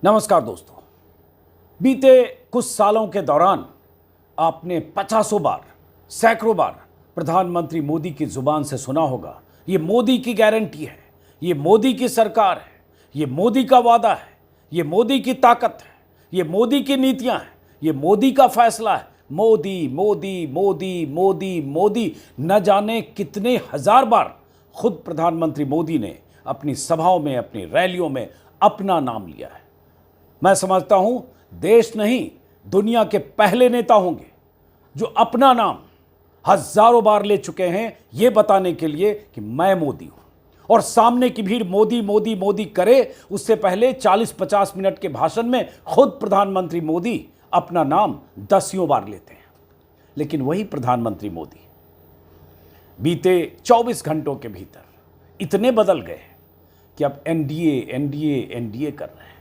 नमस्कार दोस्तों। बीते कुछ सालों के दौरान आपने पचासों बार, सैकड़ों बार प्रधानमंत्री मोदी की जुबान से सुना होगा, ये मोदी की गारंटी है, ये मोदी की सरकार है, ये मोदी का वादा है, ये मोदी की ताकत है, ये मोदी की नीतियां हैं, ये मोदी का फैसला है। मोदी मोदी मोदी मोदी मोदी, न जाने कितने हजार बार खुद प्रधानमंत्री मोदी ने अपनी सभाओं में, अपनी रैलियों में अपना नाम लिया है। मैं समझता हूं देश नहीं, दुनिया के पहले नेता होंगे जो अपना नाम हजारों बार ले चुके हैं यह बताने के लिए कि मैं मोदी हूं। और सामने की भीड़ मोदी मोदी मोदी करे, उससे पहले 40-50 मिनट के भाषण में खुद प्रधानमंत्री मोदी अपना नाम दसियों बार लेते हैं। लेकिन वही प्रधानमंत्री मोदी बीते 24 घंटों के भीतर इतने बदल गए कि अब एनडीए एनडीए एनडीए कर रहे हैं।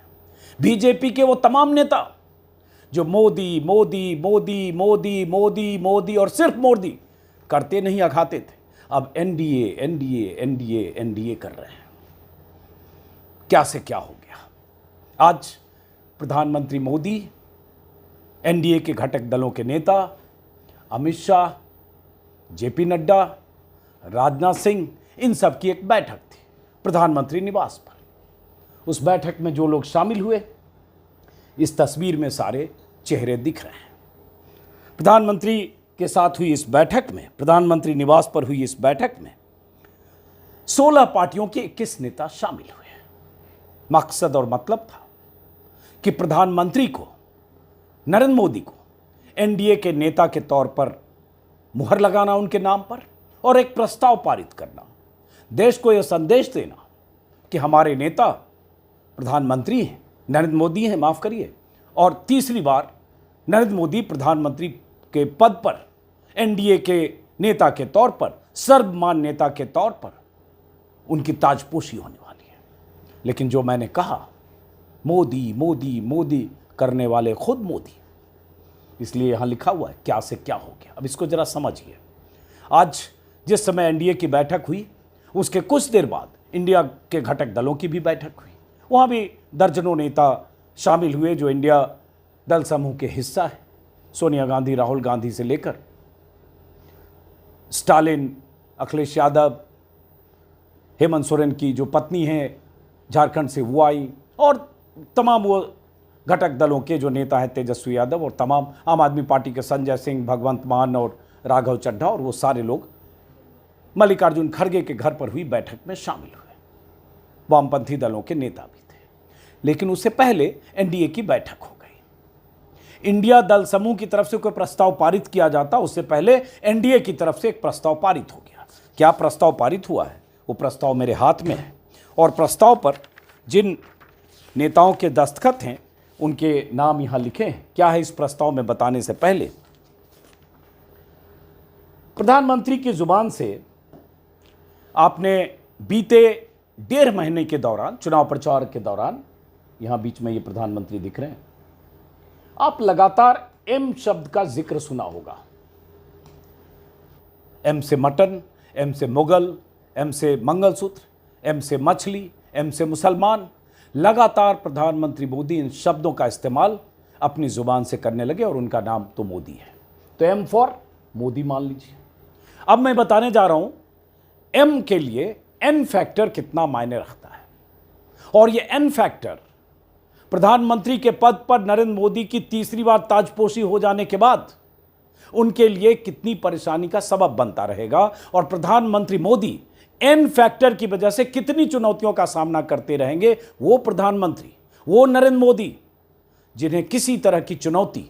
बीजेपी के वो तमाम नेता जो मोदी मोदी मोदी मोदी मोदी मोदी और सिर्फ मोदी करते नहीं अखाते थे, अब एनडीए एनडीए एनडीए एनडीए कर रहे हैं। क्या से क्या हो गया। आज प्रधानमंत्री मोदी, एनडीए के घटक दलों के नेता अमित शाह, जेपी नड्डा, राजनाथ सिंह, इन सब की एक बैठक थी प्रधानमंत्री निवास पर। उस बैठक में जो लोग शामिल हुए, इस तस्वीर में सारे चेहरे दिख रहे हैं। प्रधानमंत्री के साथ हुई इस बैठक में, प्रधानमंत्री निवास पर हुई इस बैठक में 16 पार्टियों के 21 नेता शामिल हुए। मकसद और मतलब था कि प्रधानमंत्री को, नरेंद्र मोदी को एनडीए के नेता के तौर पर मुहर लगाना उनके नाम पर, और एक प्रस्ताव पारित करना, देश को यह संदेश देना कि हमारे नेता प्रधानमंत्री हैं, नरेंद्र मोदी हैं, माफ करिए, और तीसरी बार नरेंद्र मोदी प्रधानमंत्री के पद पर, एनडीए के नेता के तौर पर, सर्वमान्य नेता के तौर पर उनकी ताजपोशी होने वाली है। लेकिन जो मैंने कहा, मोदी मोदी मोदी करने वाले खुद मोदी, इसलिए यहां लिखा हुआ है क्या से क्या हो गया। अब इसको जरा समझिए। आज जिस समय एनडीए की बैठक हुई, उसके कुछ देर बाद इंडिया के घटक दलों की भी बैठक हुई। वहाँ भी दर्जनों नेता शामिल हुए जो इंडिया दल समूह के हिस्सा है। सोनिया गांधी, राहुल गांधी से लेकर स्टालिन, अखिलेश यादव, हेमंत सोरेन की जो पत्नी हैं झारखंड से वो आई, और तमाम वो घटक दलों के जो नेता हैं, तेजस्वी यादव, और तमाम आम आदमी पार्टी के संजय सिंह, भगवंत मान और राघव चड्ढा, और वो सारे लोग मल्लिकार्जुन खड़गे के घर पर हुई बैठक में शामिल हुए। वामपंथी दलों के नेता भी थे। लेकिन उससे पहले एनडीए की बैठक हो गई। इंडिया दल समूह की तरफ से कोई प्रस्ताव पारित किया जाता, उससे पहले एनडीए की तरफ से एक प्रस्ताव पारित हो गया। क्या प्रस्ताव पारित हुआ है, वो प्रस्ताव मेरे हाथ में है, और प्रस्ताव पर जिन नेताओं के दस्तखत हैं उनके नाम यहां लिखे हैं। क्या है इस प्रस्ताव में बताने से पहले, प्रधानमंत्री की जुबान से आपने बीते 1.5 महीने के दौरान, चुनाव प्रचार के दौरान, यहां बीच में ये प्रधानमंत्री दिख रहे हैं, आप लगातार एम शब्द का जिक्र सुना होगा। एम से मटन, एम से मुगल, एम से मंगलसूत्र, एम से मछली, एम से मुसलमान। लगातार प्रधानमंत्री मोदी इन शब्दों का इस्तेमाल अपनी जुबान से करने लगे, और उनका नाम तो मोदी है, तो एम फॉर मोदी मान लीजिए। अब मैं बताने जा रहा हूं एम के लिए एन फैक्टर कितना मायने रखता है, और ये एन फैक्टर प्रधानमंत्री के पद पर नरेंद्र मोदी की तीसरी बार ताजपोशी हो जाने के बाद उनके लिए कितनी परेशानी का सबब बनता रहेगा, और प्रधानमंत्री मोदी एन फैक्टर की वजह से कितनी चुनौतियों का सामना करते रहेंगे। वो प्रधानमंत्री, वो नरेंद्र मोदी जिन्हें किसी तरह की चुनौती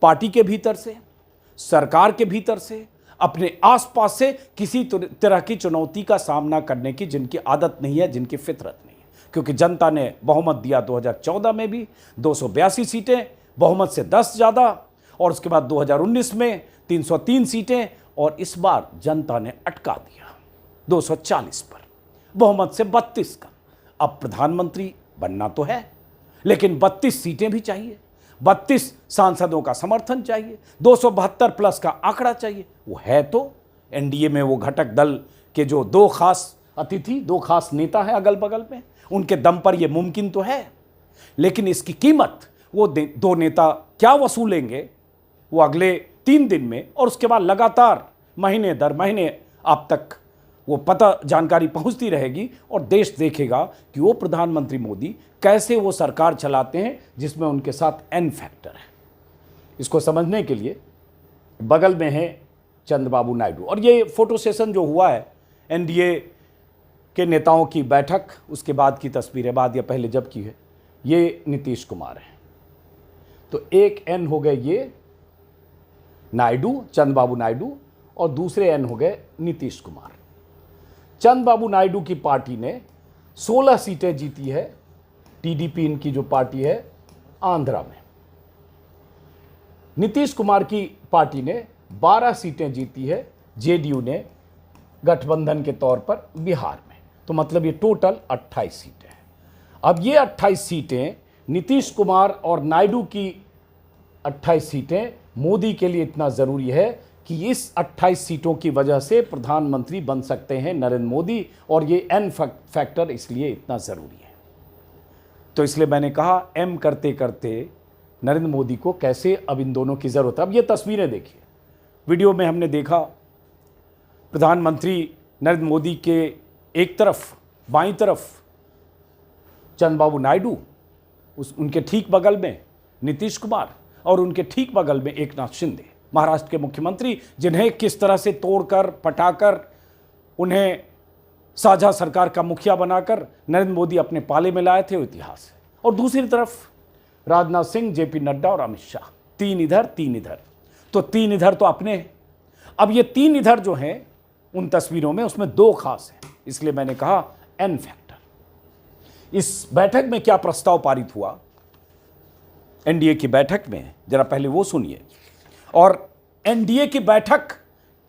पार्टी के भीतर से, सरकार के भीतर से, अपने आसपास से किसी तरह की चुनौती का सामना करने की जिनकी आदत नहीं है, जिनकी फितरत नहीं है। क्योंकि जनता ने बहुमत दिया 2014 में भी 282 सीटें, बहुमत से 10 ज़्यादा, और उसके बाद 2019 में 303 सीटें, और इस बार जनता ने अटका दिया 240 पर, बहुमत से 32 का। अब प्रधानमंत्री बनना तो है, लेकिन 32 सीटें भी चाहिए, 32 सांसदों का समर्थन चाहिए, 272 प्लस का आंकड़ा चाहिए। वो है तो एनडीए में वो घटक दल के जो 2 खास अतिथि, 2 खास नेता हैं अगल बगल में, उनके दम पर ये मुमकिन तो है। लेकिन इसकी कीमत वो दो नेता क्या वसूलेंगे वो अगले 3 दिन में, और उसके बाद लगातार महीने दर महीने आप तक वो पता जानकारी पहुंचती रहेगी और देश देखेगा कि वो प्रधानमंत्री मोदी कैसे वो सरकार चलाते हैं जिसमें उनके साथ एन फैक्टर है। इसको समझने के लिए बगल में है चंद्रबाबू नायडू, और ये फोटो सेशन जो हुआ है एनडीए के नेताओं की बैठक, उसके बाद की तस्वीरें, बाद या पहले जब की है, ये नीतीश कुमार है। तो एक एन हो गए ये नायडू, चंद्रबाबू नायडू, और दूसरे एन हो गए नीतीश कुमार। चंद्रबाबू नायडू की पार्टी ने 16 सीटें जीती है, टीडीपी इनकी जो पार्टी है आंध्रा में। नीतीश कुमार की पार्टी ने 12 सीटें जीती है, जेडीयू ने गठबंधन के तौर पर बिहार में। तो मतलब ये टोटल 28 सीटें हैं। अब ये 28 सीटें नीतीश कुमार और नायडू की 28 सीटें मोदी के लिए इतना ज़रूरी है कि इस 28 सीटों की वजह से प्रधानमंत्री बन सकते हैं नरेंद्र मोदी, और ये एन फैक्टर इसलिए इतना ज़रूरी है। तो इसलिए मैंने कहा एम करते करते नरेंद्र मोदी को कैसे अब इन दोनों की ज़रूरत है। अब ये तस्वीरें देखिए, वीडियो में हमने देखा प्रधानमंत्री नरेंद्र मोदी के एक तरफ बाईं तरफ चंद्रबाबू नायडू, उनके ठीक बगल में नीतीश कुमार, और उनके ठीक बगल में एकनाथ शिंदे महाराष्ट्र के मुख्यमंत्री, जिन्हें किस तरह से तोड़कर पटाकर उन्हें साझा सरकार का मुखिया बनाकर नरेंद्र मोदी अपने पाले में लाए थे, वो इतिहास है। और दूसरी तरफ राजनाथ सिंह, जेपी नड्डा और अमित शाह, 3 इधर 3 इधर। तो 3 इधर तो अपने हैं। अब ये 3 इधर जो हैं उन तस्वीरों में, उसमें 2 खास हैं, इसलिए मैंने कहा एन फैक्टर। इस बैठक में क्या प्रस्ताव पारित हुआ एनडीए की बैठक में, जरा पहले वो सुनिए। और एनडीए की बैठक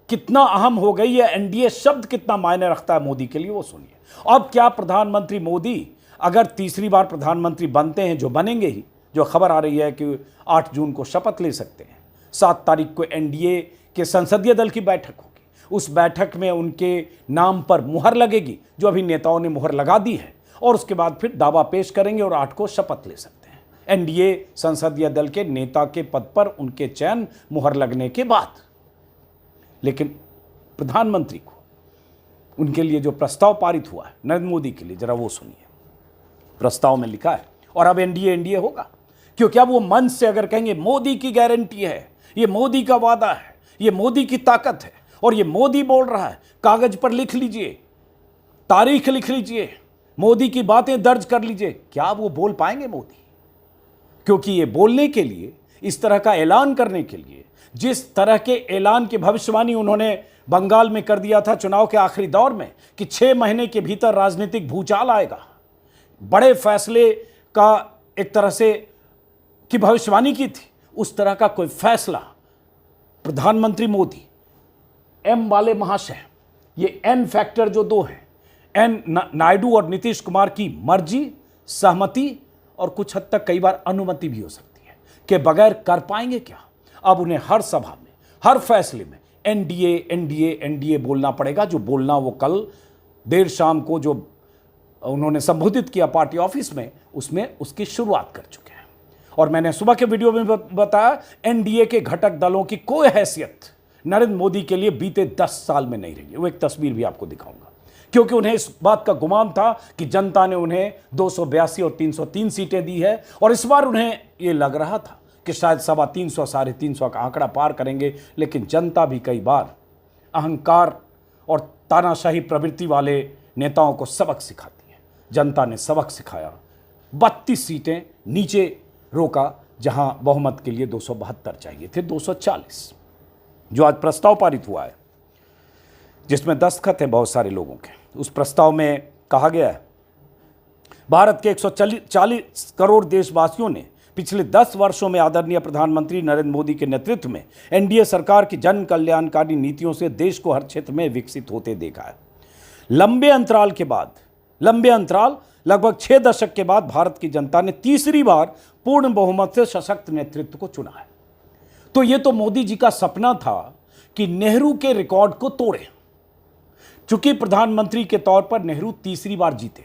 कितना अहम हो गई है, एनडीए शब्द कितना मायने रखता है मोदी के लिए, वो सुनिए। अब क्या प्रधानमंत्री मोदी अगर तीसरी बार प्रधानमंत्री बनते हैं, जो बनेंगे ही, जो खबर आ रही है कि 8 जून को शपथ ले सकते हैं, 7 तारीख को एनडीए के संसदीय दल की बैठक होगी, उस बैठक में उनके नाम पर मुहर लगेगी, जो अभी नेताओं ने मुहर लगा दी है, और उसके बाद फिर दावा पेश करेंगे और 8 को शपथ ले सकते हैं एनडीए संसदीय दल के नेता के पद पर उनके चयन मुहर लगने के बाद। लेकिन प्रधानमंत्री को उनके लिए जो प्रस्ताव पारित हुआ है नरेंद्र मोदी के लिए, जरा वो सुनिए। प्रस्ताव में लिखा है, और अब एनडीए होगा, क्योंकि अब वो मंच से अगर कहेंगे मोदी की गारंटी है, ये मोदी का वादा है, ये मोदी की ताकत है, और ये मोदी बोल रहा है, कागज पर लिख लीजिए, तारीख लिख लीजिए, मोदी की बातें दर्ज कर लीजिए, क्या वो बोल पाएंगे मोदी? क्योंकि ये बोलने के लिए, इस तरह का ऐलान करने के लिए, जिस तरह के ऐलान की भविष्यवाणी उन्होंने बंगाल में कर दिया था चुनाव के आखिरी दौर में कि 6 महीने के भीतर राजनीतिक भूचाल आएगा, बड़े फैसले का एक तरह से की भविष्यवाणी की थी, उस तरह का कोई फैसला प्रधानमंत्री मोदी, एम वाले महाशय, ये एन फैक्टर जो 2 हैं, एन नायडू और नीतीश कुमार की मर्जी, सहमति और कुछ हद तक कई बार अनुमति भी हो सकती है, के बगैर कर पाएंगे क्या? अब उन्हें हर सभा में, हर फैसले में एनडीए बोलना पड़ेगा। जो बोलना वो कल देर शाम को जो उन्होंने संबोधित किया पार्टी ऑफिस में, उसमें उसकी शुरुआत कर चुके हैं। और मैंने सुबह के वीडियो में बताया, एनडीए के घटक दलों की कोई हैसियत नरेंद्र मोदी के लिए बीते 10 साल में नहीं रही है। वो एक तस्वीर भी आपको दिखाऊंगा, क्योंकि उन्हें इस बात का गुमान था कि जनता ने उन्हें 282 और 303 सीटें दी है, और इस बार उन्हें ये लग रहा था कि शायद 325, 350 का आंकड़ा पार करेंगे। लेकिन जनता भी कई बार अहंकार और तानाशाही प्रवृत्ति वाले नेताओं को सबक सिखाती है। जनता ने सबक सिखाया, 32 सीटें नीचे रोका, जहां बहुमत के लिए 272 चाहिए थे, 240। जो आज प्रस्ताव पारित हुआ है, जिसमें दस्तखत हैं बहुत सारे लोगों के, उस प्रस्ताव में कहा गया है, भारत के 140 करोड़ देशवासियों ने पिछले 10 वर्षों में आदरणीय प्रधानमंत्री नरेंद्र मोदी के नेतृत्व में एनडीए सरकार की जन कल्याणकारी नीतियों से देश को हर क्षेत्र में विकसित होते देखा है। लंबे अंतराल लगभग 6 दशक के बाद भारत की जनता ने तीसरी बार पूर्ण बहुमत से सशक्त नेतृत्व को चुना है। तो ये तो मोदी जी का सपना था कि नेहरू के रिकॉर्ड को तोड़े। चूंकि प्रधानमंत्री के तौर पर नेहरू तीसरी बार जीते,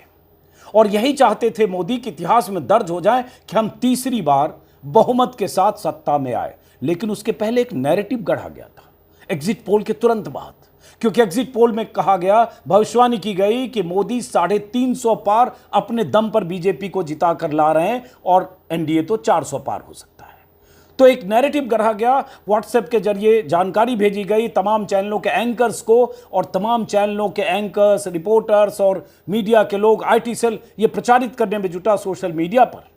और यही चाहते थे मोदी कि इतिहास में दर्ज हो जाए कि हम तीसरी बार बहुमत के साथ सत्ता में आए। लेकिन उसके पहले एक नैरेटिव गढ़ा गया था एग्जिट पोल के तुरंत बाद, क्योंकि एग्जिट पोल में कहा गया, भविष्यवाणी की गई कि मोदी 350 पार अपने दम पर बीजेपी को जिता कर ला रहे हैं और एनडीए तो 400 पार हो सकता है। तो एक नैरेटिव गढ़ा गया, व्हाट्सएप के जरिए जानकारी भेजी गई तमाम चैनलों के एंकर्स को, और तमाम चैनलों के एंकर्स, रिपोर्टर्स और मीडिया के लोग, आईटी सेल ये प्रचारित करने में जुटा सोशल मीडिया पर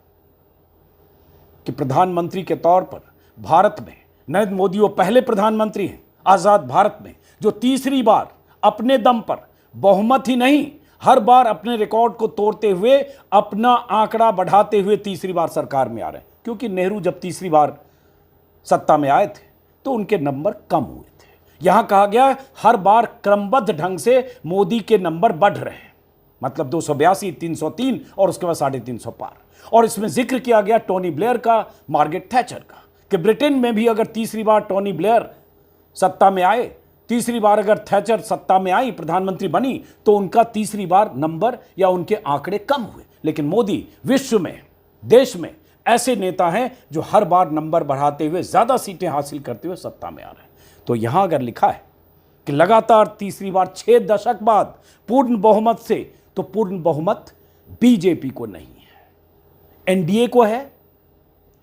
कि प्रधानमंत्री के तौर पर भारत में नरेंद्र मोदी वो पहले प्रधानमंत्री हैं आजाद भारत में जो तीसरी बार अपने दम पर बहुमत ही नहीं, हर बार अपने रिकॉर्ड को तोड़ते हुए, अपना आंकड़ा बढ़ाते हुए तीसरी बार सरकार में आ रहे हैं। क्योंकि नेहरू जब तीसरी बार सत्ता में आए थे तो उनके नंबर कम हुए थे। यहां कहा गया हर बार क्रमबद्ध ढंग से मोदी के नंबर बढ़ रहे हैं, मतलब 282, 303 और उसके बाद 350 पार। और इसमें जिक्र किया गया टोनी ब्लेयर का, मार्गरेट थैचर का, कि ब्रिटेन में भी अगर तीसरी बार टोनी ब्लेयर सत्ता में आए, तीसरी बार अगर थैचर सत्ता में आई, प्रधानमंत्री बनी, तो उनका तीसरी बार नंबर या उनके आंकड़े कम हुए। लेकिन मोदी विश्व में, देश में ऐसे नेता हैं जो हर बार नंबर बढ़ाते हुए, ज्यादा सीटें हासिल करते हुए सत्ता में आ रहे हैं। तो यहां अगर लिखा है कि लगातार तीसरी बार 6 दशक बाद पूर्ण बहुमत से, तो पूर्ण बहुमत बीजेपी को नहीं है, एनडीए को है,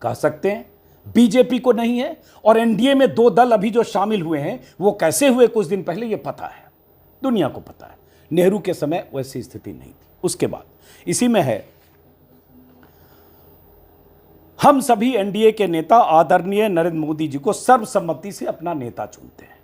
कह सकते हैं बीजेपी को नहीं है। और एनडीए में 2 दल अभी जो शामिल हुए हैं वो कैसे हुए कुछ दिन पहले ये पता है, दुनिया को पता है। नेहरू के समय वैसी स्थिति नहीं थी। उसके बाद इसी में है, हम सभी एनडीए के नेता आदरणीय नरेंद्र मोदी जी को सर्वसम्मति से अपना नेता चुनते हैं।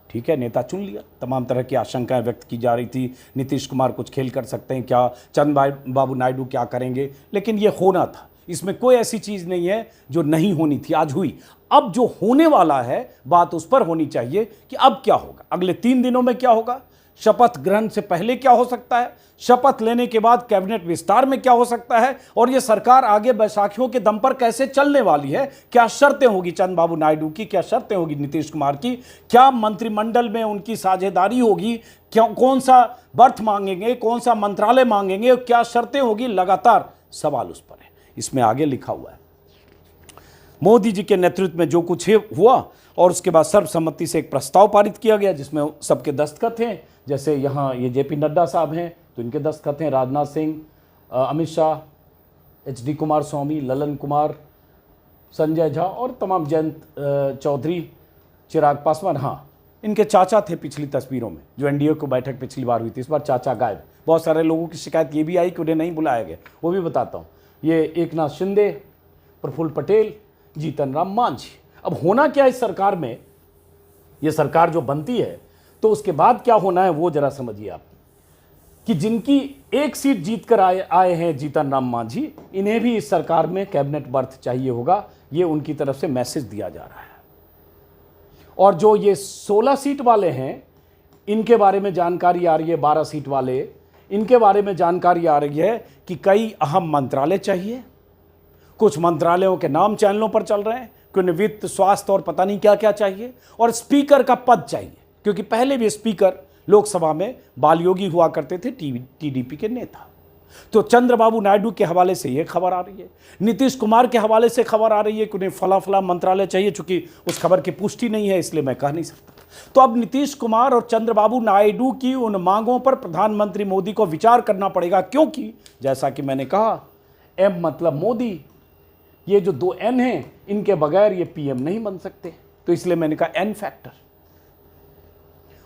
ठीक है, नेता चुन लिया, तमाम तरह की आशंकाएं व्यक्त की जा रही थी, नीतीश कुमार कुछ खेल कर सकते हैं क्या, चंद्रबाबू नायडू क्या करेंगे, लेकिन ये होना था। इसमें कोई ऐसी चीज नहीं है जो नहीं होनी थी, आज हुई। अब जो होने वाला है बात उस पर होनी चाहिए कि अब क्या होगा, अगले 3 दिनों में क्या होगा, शपथ ग्रहण से पहले क्या हो सकता है, शपथ लेने के बाद कैबिनेट विस्तार में क्या हो सकता है, और यह सरकार आगे बैसाखियों के दम पर कैसे चलने वाली है, क्या शर्तें होगी चंद्रबाबू नायडू की, क्या शर्तें होगी नीतीश कुमार की, क्या मंत्रिमंडल में उनकी साझेदारी होगी, क्या कौन सा बर्थ मांगेंगे, कौन सा मंत्रालय मांगेंगे, क्या शर्तें होगी, लगातार सवाल उस पर है। इसमें आगे लिखा हुआ है, मोदी जी के नेतृत्व में जो कुछ हुआ और उसके बाद सर्वसम्मति से एक प्रस्ताव पारित किया गया जिसमें सबके दस्तखत हैं। जैसे यहाँ ये जेपी नड्डा साहब हैं तो इनके दस्तखत हैं, राजनाथ सिंह, अमित शाह, एचडी कुमारस्वामी, ललन कुमार, संजय झा और तमाम जयंत चौधरी, चिराग पासवान। हाँ, इनके चाचा थे पिछली तस्वीरों में, जो एनडीए को बैठक पिछली बार हुई थी, इस बार चाचा गायब। बहुत सारे लोगों की शिकायत ये भी आई कि उन्हें नहीं बुलाया गया, वो भी बताता हूँ। ये एकनाथ शिंदे, प्रफुल्ल पटेल, जीतन राम मांझी। अब होना क्या इस सरकार में, ये सरकार जो बनती है तो उसके बाद क्या होना है वो जरा समझिए आप, कि जिनकी एक सीट जीत कर आए हैं जीतन राम मांझी, इन्हें भी इस सरकार में कैबिनेट बर्थ चाहिए होगा, ये उनकी तरफ से मैसेज दिया जा रहा है। और जो ये 16 सीट वाले हैं, इनके बारे में जानकारी आ रही है, 12 सीट वाले, इनके बारे में जानकारी आ रही है कि कई अहम मंत्रालय चाहिए, कुछ मंत्रालयों के नाम चैनलों पर चल रहे हैं कि उन्हें वित्त, स्वास्थ्य और पता नहीं क्या क्या चाहिए, और स्पीकर का पद चाहिए, क्योंकि पहले भी स्पीकर लोकसभा में बालयोगी हुआ करते थे, टीडीपी के नेता। तो चंद्रबाबू नायडू के हवाले से ये खबर आ रही है, नीतीश कुमार के हवाले से खबर आ रही है कि उन्हें फला फला मंत्रालय चाहिए। चूंकि उस खबर की पुष्टि नहीं है इसलिए मैं कह नहीं सकता। तो अब नीतीश कुमार और चंद्रबाबू नायडू की उन मांगों पर प्रधानमंत्री मोदी को विचार करना पड़ेगा, क्योंकि जैसा कि मैंने कहा, एम मतलब मोदी, ये जो 2 एन हैं, इनके बगैर ये पीएम नहीं बन सकते। तो इसलिए मैंने कहा एन फैक्टर।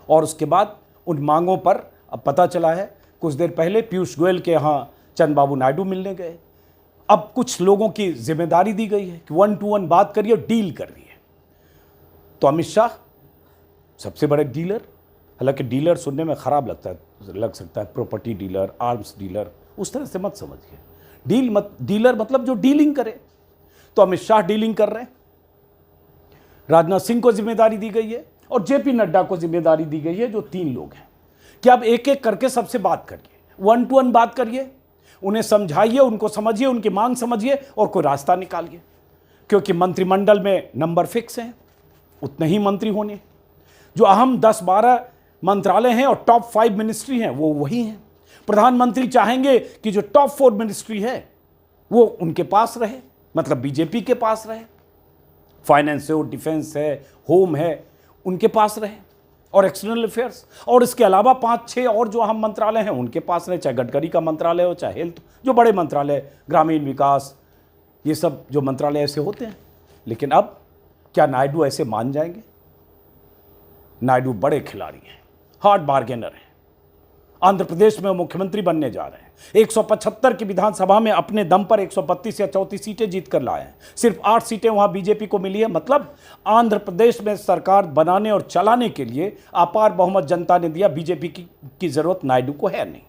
और उसके बाद उन मांगों पर अब पता चला है, कुछ देर पहले पीयूष गोयल के यहाँ चंद्रबाबू नायडू मिलने गए। अब कुछ लोगों की जिम्मेदारी दी गई है कि 1 to 1 बात करिए, डील कर रही है। तो अमित शाह सबसे बड़े डीलर, हालांकि डीलर सुनने में खराब लग सकता है, प्रॉपर्टी डीलर, आर्म्स डीलर, उस तरह से मत समझिए। डीलर मतलब जो डीलिंग करे। तो अमित शाह डीलिंग कर रहे हैं, राजनाथ सिंह को जिम्मेदारी दी गई है और जेपी नड्डा को जिम्मेदारी दी गई है, जो 3 लोग हैं, कि अब एक एक करके सबसे बात करिए, 1 to 1 बात करिए, उन्हें समझाइए, उनको समझिए, उनकी मांग समझिए और कोई रास्ता निकालिए। क्योंकि मंत्रिमंडल में नंबर फिक्स हैं, उतने ही मंत्री होने, जो अहम 10-12 मंत्रालय हैं और टॉप 5 मिनिस्ट्री हैं वो वही हैं। प्रधानमंत्री चाहेंगे कि जो टॉप 4 मिनिस्ट्री है वो उनके पास रहे, मतलब बीजेपी के पास रहे। फाइनेंस हो, डिफेंस है, होम है, उनके पास रहे, और एक्सटर्नल अफेयर्स, और इसके अलावा 5-6 और जो अहम मंत्रालय हैं उनके पास रहे, चाहे गडकरी का मंत्रालय हो, चाहे हेल्थ, जो बड़े मंत्रालय, ग्रामीण विकास, ये सब जो मंत्रालय ऐसे होते हैं। लेकिन अब क्या नायडू ऐसे मान जाएंगे? नायडू बड़े खिलाड़ी हैं, हार्ड बार्गेनर हैं। आंध्र प्रदेश में मुख्यमंत्री बनने जा रहे हैं। 175 की विधानसभा में अपने दम पर 132 या 34 सीटें जीत कर लाए हैं। सिर्फ 8 सीटें वहां बीजेपी को मिली है। मतलब आंध्र प्रदेश में सरकार बनाने और चलाने के लिए अपार बहुमत जनता ने दिया। बीजेपी की जरूरत नायडू को है नहीं।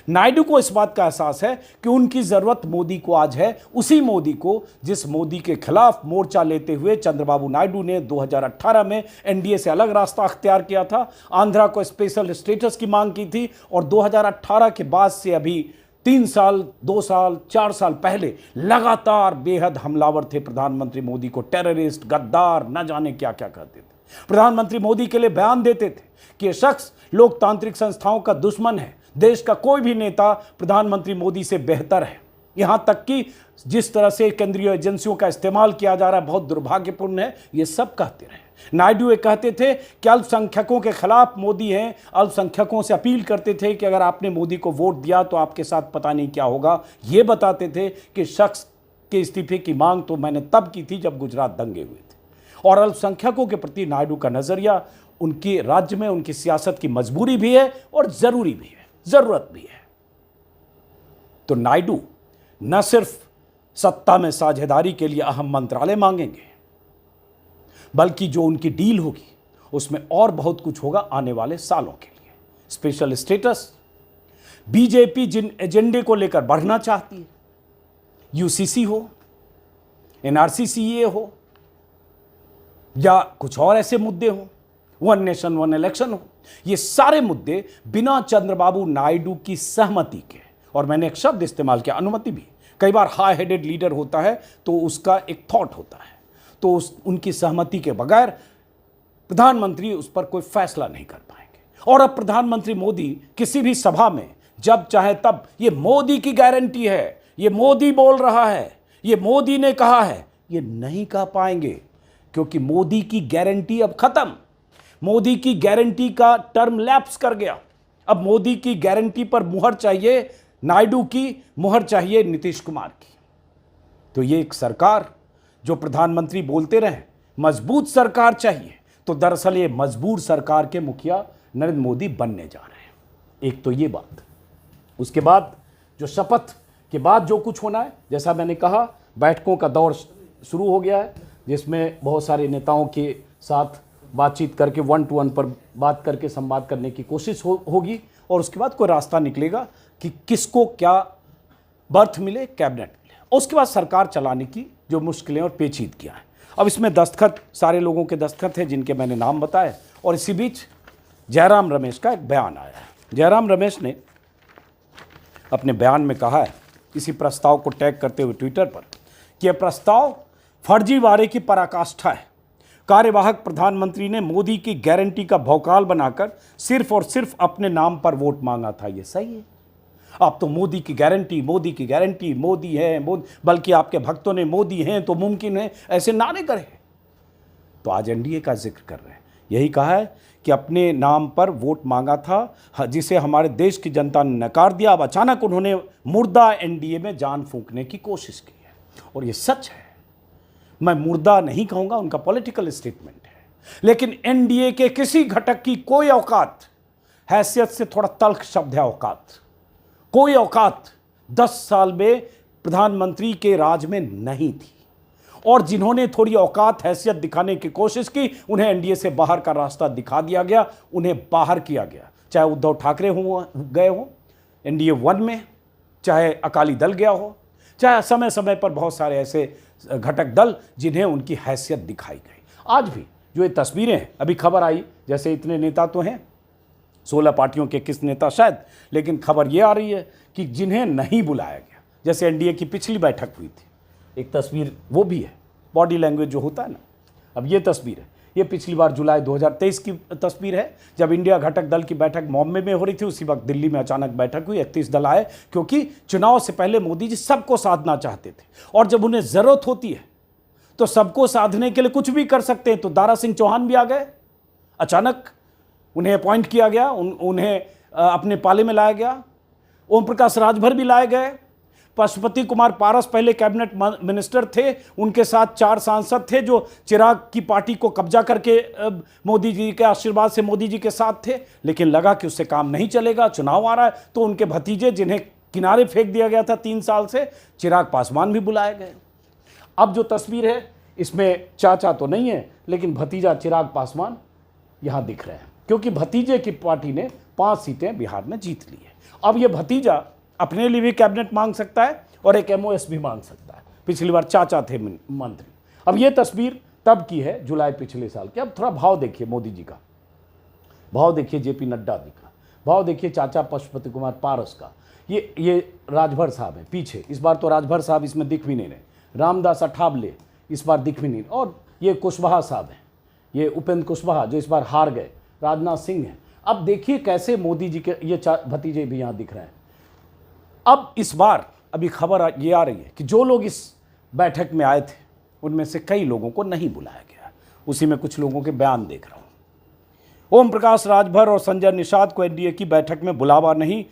नायडू को इस बात का एहसास है कि उनकी जरूरत मोदी को आज है, उसी मोदी को जिस मोदी के खिलाफ मोर्चा लेते हुए चंद्रबाबू नायडू ने 2018 में एनडीए से अलग रास्ता अख्तियार किया था, आंध्रा को स्पेशल स्टेटस की मांग की थी, और 2018 के बाद से अभी 3 साल, 2 साल, 4 साल पहले लगातार बेहद हमलावर थे प्रधानमंत्री मोदी को। टेररिस्ट, गद्दार, न जाने क्या क्या कहते थे। प्रधानमंत्री मोदी के लिए बयान देते थे कि यह शख्स लोकतांत्रिक संस्थाओं का दुश्मन है, देश का कोई भी नेता प्रधानमंत्री मोदी से बेहतर है। यहां तक कि जिस तरह से केंद्रीय एजेंसियों का इस्तेमाल किया जा रहा है बहुत दुर्भाग्यपूर्ण है, ये सब कहते रहे। नायडू ये कहते थे कि अल्पसंख्यकों के खिलाफ मोदी हैं, अल्पसंख्यकों से अपील करते थे कि अगर आपने मोदी को वोट दिया तो आपके साथ पता नहीं क्या होगा। ये बताते थे कि शख्स के इस्तीफे की मांग तो मैंने तब की थी जब गुजरात दंगे हुए थे। और अल्पसंख्यकों के प्रति नायडू का नजरिया उनके राज्य में उनकी सियासत की मजबूरी भी है और जरूरी भी है, जरूरत भी है। तो नायडू न सिर्फ सत्ता में साझेदारी के लिए अहम मंत्रालय मांगेंगे, बल्कि जो उनकी डील होगी उसमें और बहुत कुछ होगा आने वाले सालों के लिए। स्पेशल स्टेटस, बीजेपी जिन एजेंडे को लेकर बढ़ना चाहती है, यूसीसी हो, एनआरसी सीए हो, या कुछ और ऐसे मुद्दे हो, वन नेशन वन इलेक्शन हो, ये सारे मुद्दे बिना चंद्रबाबू नायडू की सहमति के, और मैंने एक शब्द इस्तेमाल किया, अनुमति भी। कई बार हाई हेडेड लीडर होता है तो उसका एक थॉट होता है, तो उनकी सहमति के बगैर प्रधानमंत्री उस पर कोई फैसला नहीं कर पाएंगे। और अब प्रधानमंत्री मोदी किसी भी सभा में जब चाहे तब ये मोदी की गारंटी है, ये मोदी बोल रहा है, ये मोदी ने कहा है, ये नहीं कह पाएंगे, क्योंकि मोदी की गारंटी अब खत्म। मोदी की गारंटी का टर्म लैप्स कर गया। अब मोदी की गारंटी पर मुहर चाहिए नायडू की, मुहर चाहिए नीतीश कुमार की। तो ये एक सरकार जो प्रधानमंत्री बोलते रहे मजबूत सरकार चाहिए, तो दरअसल ये मजबूर सरकार के मुखिया नरेंद्र मोदी बनने जा रहे हैं। एक तो ये बात। उसके बाद जो शपथ के बाद जो कुछ होना है, जैसा मैंने कहा, बैठकों का दौर शुरू हो गया है, जिसमें बहुत सारे नेताओं के साथ बातचीत करके 1 to 1 पर बात करके संवाद करने की कोशिश होगी, और उसके बाद कोई रास्ता निकलेगा कि किसको क्या बर्थ मिले, कैबिनेट मिले। और उसके बाद सरकार चलाने की जो मुश्किलें और पेचीदगियां हैं। अब इसमें दस्तखत सारे लोगों के दस्तखत हैं जिनके मैंने नाम बताए, और इसी बीच जयराम रमेश का एक बयान आया है। जयराम रमेश ने अपने बयान में कहा है, इसी प्रस्ताव को टैग करते हुए ट्विटर पर, कि यह प्रस्ताव फर्जीवाड़े की पराकाष्ठा है। कार्यवाहक प्रधानमंत्री ने मोदी की गारंटी का भौकाल बनाकर सिर्फ और सिर्फ अपने नाम पर वोट मांगा था। यह सही है। आप तो मोदी की गारंटी, मोदी की गारंटी, मोदी है, बल्कि आपके भक्तों ने मोदी हैं तो मुमकिन है ऐसे नारे करे। तो आज एनडीए का जिक्र कर रहे हैं। यही कहा है कि अपने नाम पर वोट मांगा था, जिसे हमारे देश की जनता ने नकार दिया। अब अचानक उन्होंने मुर्दा एनडीए में जान फूंकने की कोशिश की है, और ये सच है। मैं मुर्दा नहीं कहूंगा, उनका पॉलिटिकल स्टेटमेंट है, लेकिन एनडीए के किसी घटक की कोई औकात, हैसियत से थोड़ा तल्ख शब्द है औकात, कोई औकात 10 साल में प्रधानमंत्री के राज में नहीं थी। और जिन्होंने थोड़ी औकात, हैसियत दिखाने की कोशिश की, उन्हें एनडीए से बाहर का रास्ता दिखा दिया गया, उन्हें बाहर किया गया। चाहे उद्धव ठाकरे गए हो एनडीए 1 में, चाहे अकाली दल गया हो, चाहे समय समय पर बहुत सारे ऐसे घटक दल जिन्हें उनकी हैसियत दिखाई गई। आज भी जो ये तस्वीरें हैं, अभी खबर आई, जैसे इतने नेता तो हैं, 16 पार्टियों के किस नेता शायद, लेकिन खबर ये आ रही है कि जिन्हें नहीं बुलाया गया, जैसे एनडीए की पिछली बैठक हुई थी, एक तस्वीर वो भी है, बॉडी लैंग्वेज जो होता है ना। अब ये तस्वीर है, ये पिछली बार जुलाई 2023 की तस्वीर है, जब इंडिया घटक दल की बैठक बॉम्बे में हो रही थी। उसी वक्त दिल्ली में अचानक बैठक हुई, 31 दल आए, क्योंकि चुनाव से पहले मोदी जी सबको साधना चाहते थे, और जब उन्हें जरूरत होती है तो सबको साधने के लिए कुछ भी कर सकते हैं। तो दारा सिंह चौहान भी आ गए, अचानक उन्हें अपॉइंट किया गया, उन्हें अपने पाले में लाया गया। ओम प्रकाश राजभर भी लाए गए। पशुपति कुमार पारस पहले कैबिनेट मिनिस्टर थे, उनके साथ 4 सांसद थे जो चिराग की पार्टी को कब्जा करके मोदी जी के आशीर्वाद से मोदी जी के साथ थे, लेकिन लगा कि उससे काम नहीं चलेगा, चुनाव आ रहा है, तो उनके भतीजे जिन्हें किनारे फेंक दिया गया था 3 साल से, चिराग पासवान भी बुलाए गए। अब जो तस्वीर है इसमें चाचा तो नहीं है, लेकिन भतीजा चिराग पासवान यहां दिख रहे हैं, क्योंकि भतीजे की पार्टी ने 5 सीटें बिहार में जीत ली है। अब ये भतीजा अपने लिए भी कैबिनेट मांग सकता है और एक एमओएस भी मांग सकता है। पिछली बार चाचा थे मंत्री। अब ये तस्वीर तब की है, जुलाई पिछले साल की। अब थोड़ा भाव देखिए मोदी जी का, भाव देखिए जेपी नड्डा जी का, भाव देखिए चाचा पशुपति कुमार पारस का। ये राजभर साहब हैं पीछे, इस बार तो राजभर साहब इसमें दिख भी नहीं रहे। रामदास अठावले इस बार दिख भी नहीं, और ये कुशवाहा साहब हैं, ये उपेंद्र कुशवाहा जो इस बार हार गए, राजनाथ सिंह हैं। अब देखिए कैसे मोदी जी के ये भतीजे भी यहाँ दिख रहे हैं। अब इस बार अभी खबर ये आ रही है कि जो लोग इस बैठक में आए थे उनमें से कई लोगों को नहीं बुलाया गया। उसी में कुछ लोगों के बयान देख रहा हूं। ओम प्रकाश राजभर और संजय निषाद को एनडीए की बैठक में बुलावा नहीं,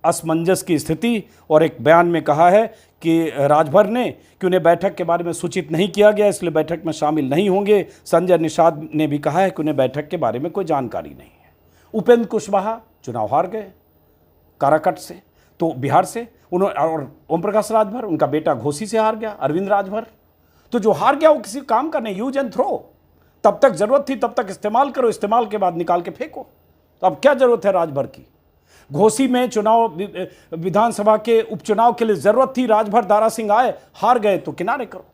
असमंजस की स्थिति। और एक बयान में कहा है कि राजभर ने कि उन्हें बैठक के बारे में सूचित नहीं किया गया, इसलिए बैठक में शामिल नहीं होंगे। संजय निषाद ने भी कहा है कि उन्हें बैठक के बारे में कोई जानकारी नहीं है। उपेंद्र कुशवाहा चुनाव हार गए काराकट से, तो बिहार से उन्होंने, और ओम प्रकाश राजभर उनका बेटा घोसी से हार गया, अरविंद राजभर। तो जो हार गया वो किसी काम का नहीं, यूज एंड थ्रो। तब तक जरूरत थी तब तक इस्तेमाल करो, इस्तेमाल के बाद निकाल के फेंको। तो अब क्या जरूरत है राजभर की? घोसी में चुनाव, विधानसभा के उपचुनाव के लिए जरूरत थी, राजभर दारा सिंह आए, हार गए, तो किनारे करो।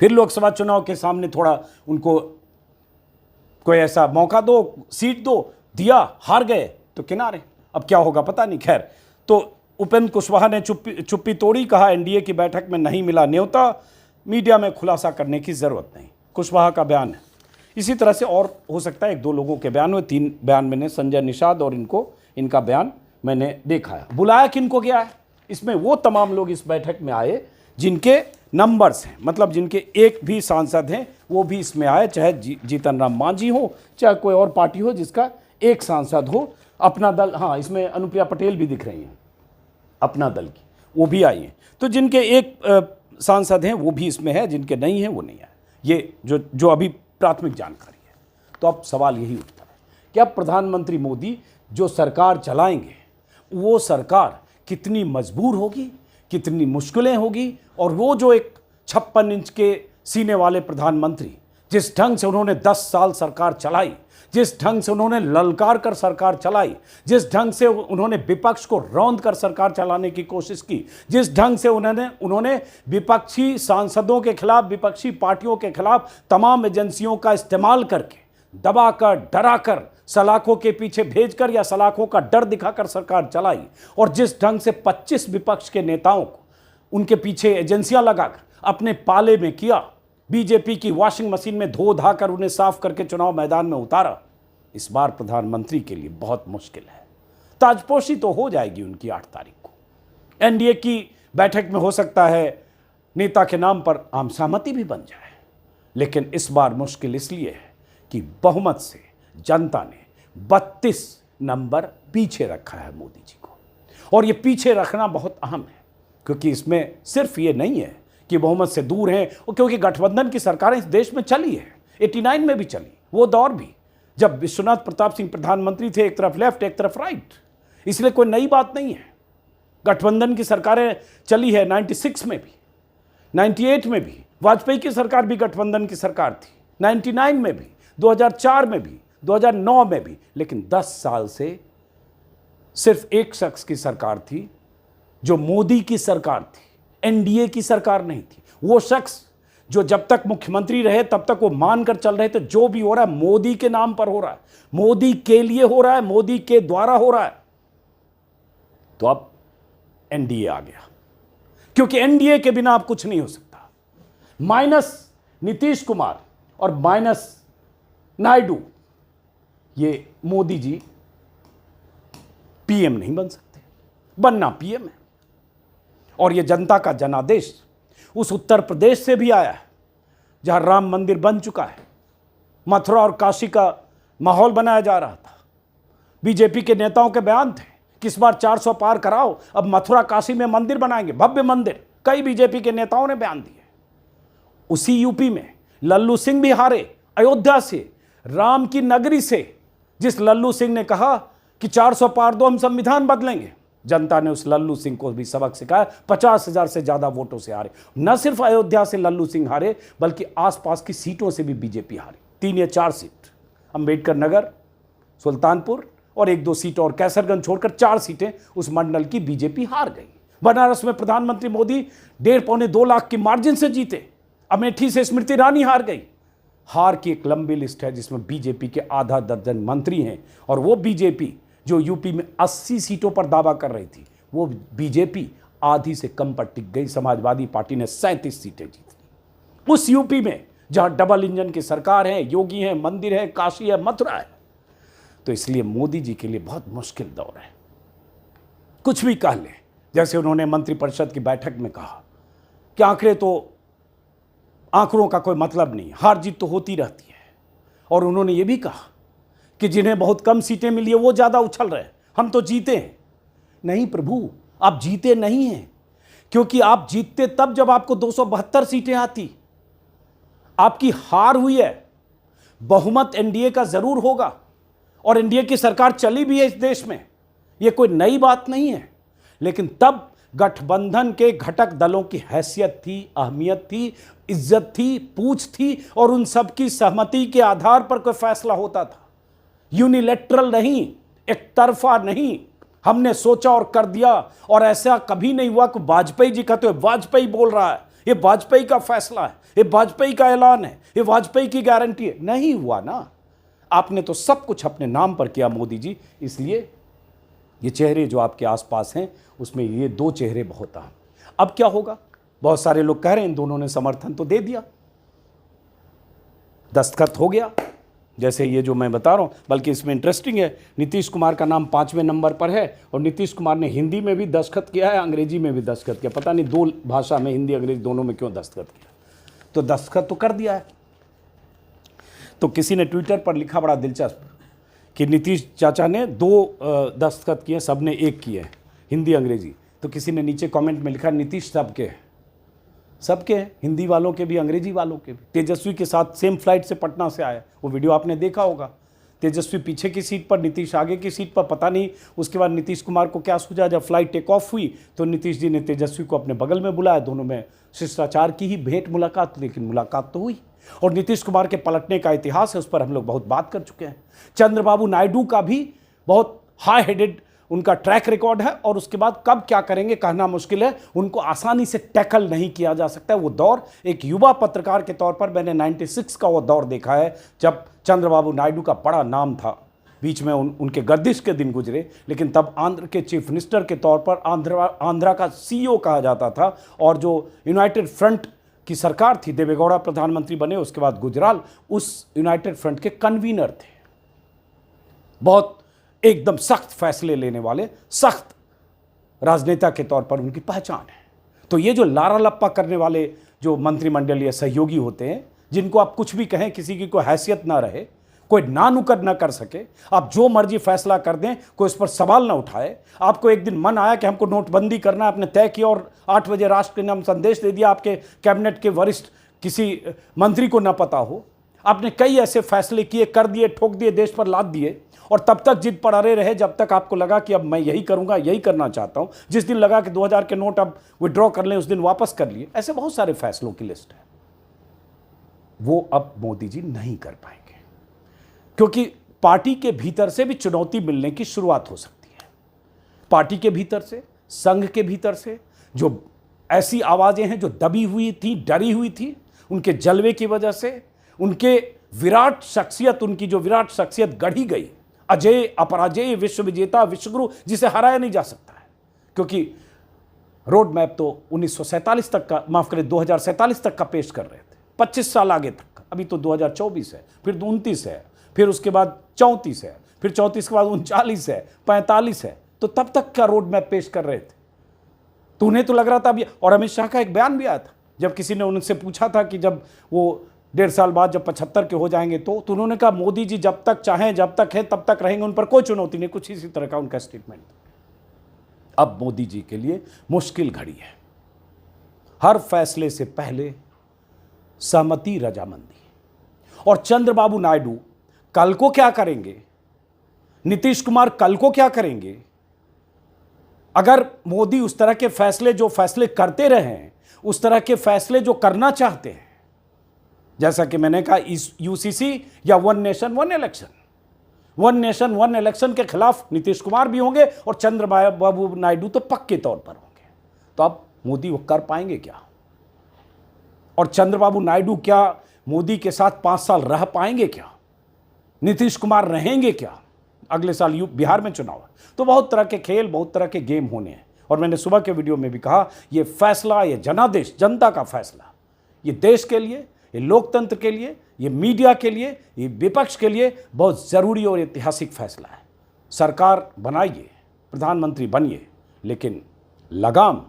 फिर लोकसभा चुनाव के सामने थोड़ा उनको कोई ऐसा मौका दो, सीट दो, दिया, हार गए, तो किनारे। अब क्या होगा पता नहीं। खैर, तो उपेंद्र कुशवाहा ने चुप्पी तोड़ी, कहा एनडीए की बैठक में नहीं मिला न्योता, मीडिया में खुलासा करने की जरूरत नहीं। कुशवाहा का बयान है। इसी तरह से और हो सकता है 1-2 लोगों के बयान हुए, 3 बयान मैंने संजय निषाद और इनका बयान मैंने देखा है। बुलाया किनको गया है? इसमें वो तमाम लोग इस बैठक में आए जिनके नंबर्स हैं, मतलब जिनके एक भी सांसद हैं वो भी इसमें आए, चाहे जीतन राम मांझी हो, चाहे कोई और पार्टी हो जिसका एक सांसद हो। अपना दल, हाँ इसमें अनुप्रिया पटेल भी दिख रही हैं अपना दल की, वो भी आई हैं। तो जिनके एक सांसद हैं वो भी इसमें है, जिनके नहीं हैं वो नहीं आए। ये जो अभी प्राथमिक जानकारी है। तो अब सवाल यही उठता है कि अब प्रधानमंत्री मोदी जो सरकार चलाएंगे वो सरकार कितनी मजबूर होगी, कितनी मुश्किलें होगी। और वो जो एक 56 इंच के सीने वाले प्रधानमंत्री, जिस ढंग से उन्होंने 10 साल सरकार चलाई, जिस ढंग से उन्होंने ललकार कर सरकार चलाई, जिस ढंग से उन्होंने विपक्ष को रौंद कर सरकार चलाने की कोशिश की, जिस ढंग से उन्होंने विपक्षी सांसदों के खिलाफ, विपक्षी पार्टियों के खिलाफ तमाम एजेंसियों का इस्तेमाल करके दबाकर, डराकर, सलाखों के पीछे भेजकर या सलाखों का डर दिखाकर सरकार चलाई, और जिस ढंग से 25 विपक्ष के नेताओं को उनके पीछे एजेंसियां लगाकर अपने पाले में किया, बीजेपी की वॉशिंग मशीन में धो धा कर उन्हें साफ करके चुनाव मैदान में उतारा, इस बार प्रधानमंत्री के लिए बहुत मुश्किल है। ताजपोशी तो हो जाएगी उनकी 8 तारीख को। एनडीए की बैठक में हो सकता है नेता के नाम पर आम सहमति भी बन जाए, लेकिन इस बार मुश्किल इसलिए है कि बहुमत से जनता ने 32 नंबर पीछे रखा है मोदी जी को। और ये पीछे रखना बहुत अहम है, क्योंकि इसमें सिर्फ ये नहीं है कि बहुमत से दूर हैं, और क्योंकि गठबंधन की सरकारें इस देश में चली है, 89 में भी चली, वो दौर भी जब विश्वनाथ प्रताप सिंह प्रधानमंत्री थे, एक तरफ लेफ्ट एक तरफ राइट, इसलिए कोई नई बात नहीं है। गठबंधन की सरकारें चली है 96 में भी, 98 में भी, वाजपेयी की सरकार भी गठबंधन की सरकार थी, 99 में भी, 2004 में भी, 2009 में भी। लेकिन 10 साल से सिर्फ एक शख्स की सरकार थी जो मोदी की सरकार थी, एनडीए की सरकार नहीं थी। वो शख्स जो जब तक मुख्यमंत्री रहे तब तक वो मानकर चल रहे थे जो भी हो रहा है मोदी के नाम पर हो रहा है, मोदी के लिए हो रहा है, मोदी के द्वारा हो रहा है। तो अब एनडीए आ गया, क्योंकि एनडीए के बिना अब कुछ नहीं हो सकता। माइनस नीतीश कुमार और माइनस नायडू, ये मोदी जी पीएम नहीं बन सकते, बनना पीएम है। और ये जनता का जनादेश उस उत्तर प्रदेश से भी आया है जहां राम मंदिर बन चुका है, मथुरा और काशी का माहौल बनाया जा रहा था। बीजेपी के नेताओं के बयान थे कि इस बार 400 पार कराओ, अब मथुरा काशी में मंदिर बनाएंगे, भव्य मंदिर। कई बीजेपी के नेताओं ने बयान दिए। उसी यूपी में लल्लू सिंह भी हारे, अयोध्या से, राम की नगरी से। जिस लल्लू सिंह ने कहा कि 400 पार दो, हम संविधान बदलेंगे, जनता ने उस लल्लू सिंह को भी सबक सिखाया। 50,000 से ज्यादा वोटों से हारे। न सिर्फ अयोध्या से लल्लू सिंह हारे, बल्कि आसपास की सीटों से भी बीजेपी हारी। 3 या 4 सीट, अंबेडकर नगर, सुल्तानपुर और 1-2 सीट और कैसरगंज छोड़कर 4 सीटें उस मंडल की बीजेपी हार गई। बनारस में प्रधानमंत्री मोदी 1.5-2 लाख की मार्जिन से जीते। अमेठी से स्मृति ईरानी हार गई। हार की एक लंबी लिस्ट है जिसमें बीजेपी के आधा दर्जन मंत्री हैं। और वो बीजेपी जो यूपी में 80 सीटों पर दावा कर रही थी, वो बीजेपी आधी से कम पर टिक गई। समाजवादी पार्टी ने 37 सीटें जीती। उस यूपी में जहां डबल इंजन की सरकार है, योगी है, मंदिर है, काशी है, मथुरा है। तो इसलिए मोदी जी के लिए बहुत मुश्किल दौर है। कुछ भी कह लें, जैसे उन्होंने मंत्रिपरिषद की बैठक में कहा कि आंकड़ों का कोई मतलब नहीं, हार जीत तो होती रहती है। और उन्होंने ये भी कहा कि जिन्हें बहुत कम सीटें मिली है वो ज़्यादा उछल रहे हैं, हम तो जीते हैं। नहीं प्रभु, आप जीते नहीं हैं, क्योंकि आप जीतते तब जब आपको 272 सीटें आती। आपकी हार हुई है। बहुमत एनडीए का जरूर होगा और एनडीए की सरकार चली भी है इस देश में, यह कोई नई बात नहीं है। लेकिन तब गठबंधन के घटक दलों की हैसियत थी, अहमियत थी, इज्जत थी, पूछ थी, और उन सब की सहमति के आधार पर कोई फैसला होता था। यूनिलैटरल नहीं, एक तरफा नहीं। हमने सोचा और कर दिया। और ऐसा कभी नहीं हुआ कि वाजपेयी जी कहते हुए वाजपेयी बोल रहा है, ये वाजपेयी का फैसला है, ये वाजपेयी का ऐलान है, ये वाजपेयी की गारंटी है। नहीं हुआ ना। आपने तो सब कुछ अपने नाम पर किया मोदी जी। इसलिए ये चेहरे जो आपके आसपास हैं, उसमें ये 2 चेहरे बहुत अहम। अब क्या होगा? बहुत सारे लोग कह रहे हैं इन दोनों ने समर्थन तो दे दिया, दस्तखत हो गया, जैसे ये जो मैं बता रहा हूं। बल्कि इसमें इंटरेस्टिंग है, नीतीश कुमार का नाम 5वें नंबर पर है। और नीतीश कुमार ने हिंदी में भी दस्तखत किया है, अंग्रेजी में भी दस्तखत किया। पता नहीं 2 भाषा में, हिंदी अंग्रेजी दोनों में क्यों दस्तखत किया। तो दस्तखत तो कर दिया है। तो किसी ने ट्विटर पर लिखा बड़ा दिलचस्प कि नीतीश चाचा ने 2 दस्तखत किए, सबने 1 किए, हिंदी अंग्रेजी। तो किसी ने नीचे कमेंट में लिखा नीतीश सबके हैं, हिंदी वालों के भी, अंग्रेजी वालों के भी। तेजस्वी के साथ सेम फ्लाइट से पटना से आया, वो वीडियो आपने देखा होगा। तेजस्वी पीछे की सीट पर, नीतीश आगे की सीट पर। पता नहीं उसके बाद नीतीश कुमार को क्या सूझा, जब फ्लाइट टेक ऑफ हुई तो नीतीश जी ने तेजस्वी को अपने बगल में बुलाया। दोनों में शिष्टाचार की ही भेंट मुलाकात, लेकिन मुलाकात तो हुई। और नीतीश कुमार के पलटने का इतिहास है, उस पर हम लोग बहुत बात कर चुके हैं। चंद्रबाबू नायडू का भी बहुत हाई हेडेड उनका ट्रैक रिकॉर्ड है। और उसके बाद कब क्या करेंगे कहना मुश्किल है। उनको आसानी से टैकल नहीं किया जा सकता। वो दौर, एक युवा पत्रकार के तौर पर मैंने 96 का वो दौर देखा है जब चंद्रबाबू नायडू का बड़ा नाम था। बीच में उनके गर्दिश के दिन गुजरे, लेकिन तब आंध्र के चीफ मिनिस्टर के तौर पर आंध्रा का CEO कहा जाता था। और जो यूनाइटेड फ्रंट की सरकार थी, देवेगौड़ा प्रधानमंत्री बने, उसके बाद गुजराल उस यूनाइटेड फ्रंट के कन्वीनर थे। बहुत एकदम सख्त फैसले लेने वाले, सख्त राजनेता के तौर पर उनकी पहचान है। तो ये जो लारा लप्पा करने वाले जो मंत्रिमंडलीय सहयोगी होते हैं, जिनको आप कुछ भी कहें, किसी की कोई हैसियत ना रहे, कोई ना नुक्कड़ ना कर सके, आप जो मर्जी फैसला कर दें, कोई उस पर सवाल ना उठाए। आपको एक दिन मन आया कि हमको नोटबंदी करना है, आपने तय किया और 8 बजे राष्ट्र के नाम संदेश दे दिया, आपके कैबिनेट के वरिष्ठ किसी मंत्री को ना पता हो। आपने कई ऐसे फैसले किए, कर दिए, ठोक दिए, देश पर लाद दिए, और तब तक जिद पर अड़े रहे जब तक आपको लगा कि अब मैं यही करूंगा, यही करना चाहता हूं। जिस दिन लगा कि 2000 के नोट अब विड्रॉ कर लें, उस दिन वापस कर लिए। ऐसे बहुत सारे फैसलों की लिस्ट है। वो अब मोदी जी नहीं कर पाएंगे, क्योंकि पार्टी के भीतर से भी चुनौती मिलने की शुरुआत हो सकती है। पार्टी के भीतर से, संघ के भीतर से जो ऐसी आवाजें हैं जो दबी हुई थी, डरी हुई थी, उनके जलवे की वजह से, उनके विराट शख्सियत, उनकी जो विराट शख्सियत गढ़ी गई, अजय अपराजय, विश्व विजेता, विश्वगुरु, जिसे हराया नहीं जा सकता है। क्योंकि रोड मैप तो 1947 तक का, माफ करें 2047 तक का पेश कर रहे थे, 25 साल आगे तक का। अभी तो 2024 है, फिर 29 है, फिर उसके बाद 34 है, फिर 34 के बाद 39 है, 45 है। तो तब तक क्या रोड मैप पेश कर रहे थे? तो उन्हें तो लग रहा था अभी। और अमित शाह का एक बयान भी आया था, जब किसी ने उनसे पूछा था कि जब वो 1.5 साल बाद जब 75 के हो जाएंगे तो उन्होंने कहा मोदी जी जब तक चाहें, जब तक है तब तक रहेंगे, उन पर कोई चुनौती नहीं। कुछ इसी तरह का उनका स्टेटमेंट। अब मोदी जी के लिए मुश्किल घड़ी है। हर फैसले से पहले सहमति, रजामंदी। और चंद्रबाबू नायडू कल को क्या करेंगे, नीतीश कुमार कल को क्या करेंगे, अगर मोदी उस तरह के फैसले, जो फैसले करते रहे हैं, उस तरह के फैसले जो करना चाहते हैं, जैसा कि मैंने कहा यूसीसी या one nation one election, one nation one election के खिलाफ नीतीश कुमार भी होंगे और चंद्रबाबू नायडू तो पक्के तौर पर होंगे। तो अब मोदी वो कर पाएंगे क्या? और चंद्रबाबू नायडू क्या मोदी के साथ 5 साल रह पाएंगे क्या? नीतीश कुमार रहेंगे क्या? अगले साल बिहार में चुनाव है। तो बहुत तरह के खेल, बहुत तरह के गेम होने हैं। और मैंने सुबह के वीडियो में भी कहा, ये फैसला, ये जनादेश, जनता का फैसला, ये देश के लिए, ये लोकतंत्र के लिए, ये मीडिया के लिए, ये विपक्ष के लिए बहुत ज़रूरी और ऐतिहासिक फैसला है। सरकार बनाइए, प्रधानमंत्री बनिए, लेकिन लगाम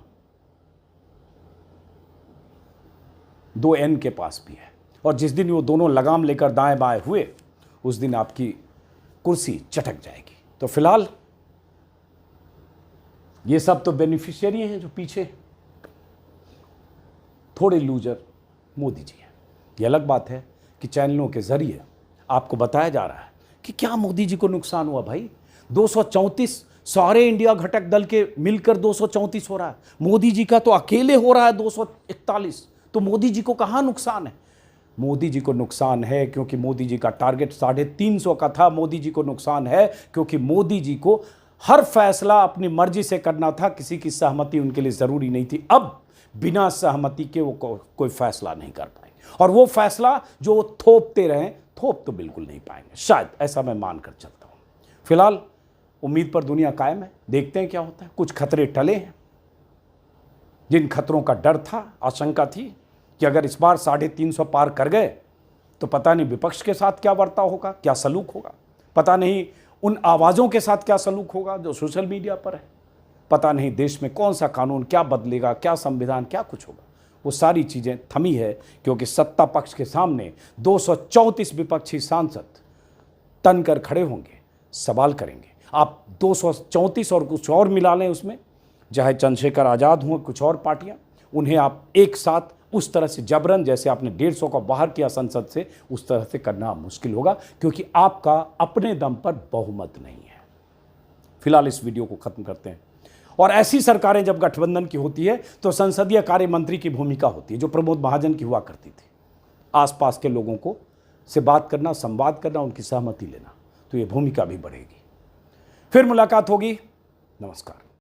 2N के पास भी है। और जिस दिन वो दोनों लगाम लेकर दाएं बाएं हुए, उस दिन आपकी कुर्सी चटक जाएगी। तो फिलहाल ये सब तो बेनिफिशियरी हैं, जो पीछे थोड़े लूजर मोदी जी हैं। ये अलग बात है कि चैनलों के जरिए आपको बताया जा रहा है कि क्या मोदी जी को नुकसान हुआ। भाई 234 सारे इंडिया घटक दल के मिलकर 234 हो रहा है, मोदी जी का तो अकेले हो रहा है 241। तो मोदी जी को कहाँ नुकसान है? मोदी जी को नुकसान है क्योंकि मोदी जी का टारगेट 350 का था। मोदी जी को नुकसान है क्योंकि मोदी जी को हर फैसला अपनी मर्जी से करना था, किसी की सहमति उनके लिए ज़रूरी नहीं थी। अब बिना सहमति के वो कोई फैसला नहीं कर पाएंगे। और वो फैसला जो थोपते रहें, थोप तो बिल्कुल नहीं पाएंगे, शायद, ऐसा मैं मानकर चलता हूँ। फिलहाल उम्मीद पर दुनिया कायम है, देखते हैं क्या होता है। कुछ खतरे टले हैं, जिन खतरों का डर था, आशंका थी कि अगर इस बार 350 पार कर गए तो पता नहीं विपक्ष के साथ क्या बर्ताव होगा, क्या सलूक होगा, पता नहीं उन आवाज़ों के साथ क्या सलूक होगा जो सोशल मीडिया पर है, पता नहीं देश में कौन सा कानून क्या बदलेगा, क्या संविधान, क्या कुछ होगा। वो सारी चीज़ें थमी है क्योंकि सत्ता पक्ष के सामने 234 विपक्षी सांसद तन कर खड़े होंगे, सवाल करेंगे। आप 234 और कुछ और मिला लें उसमें, चाहे चंद्रशेखर आज़ाद हुए, कुछ और पार्टियां, उन्हें आप एक साथ उस तरह से जबरन, जैसे आपने 150 को बाहर किया संसद से, उस तरह से करना मुश्किल होगा क्योंकि आपका अपने दम पर बहुमत नहीं है। फिलहाल इस वीडियो को खत्म करते हैं। और ऐसी सरकारें जब गठबंधन की होती है तो संसदीय कार्य मंत्री की भूमिका होती है, जो प्रमोद महाजन की हुआ करती थी। आसपास के लोगों को से बात करना, संवाद करना, उनकी सहमति लेना, तो ये भूमिका भी बढ़ेगी। फिर मुलाकात होगी। नमस्कार।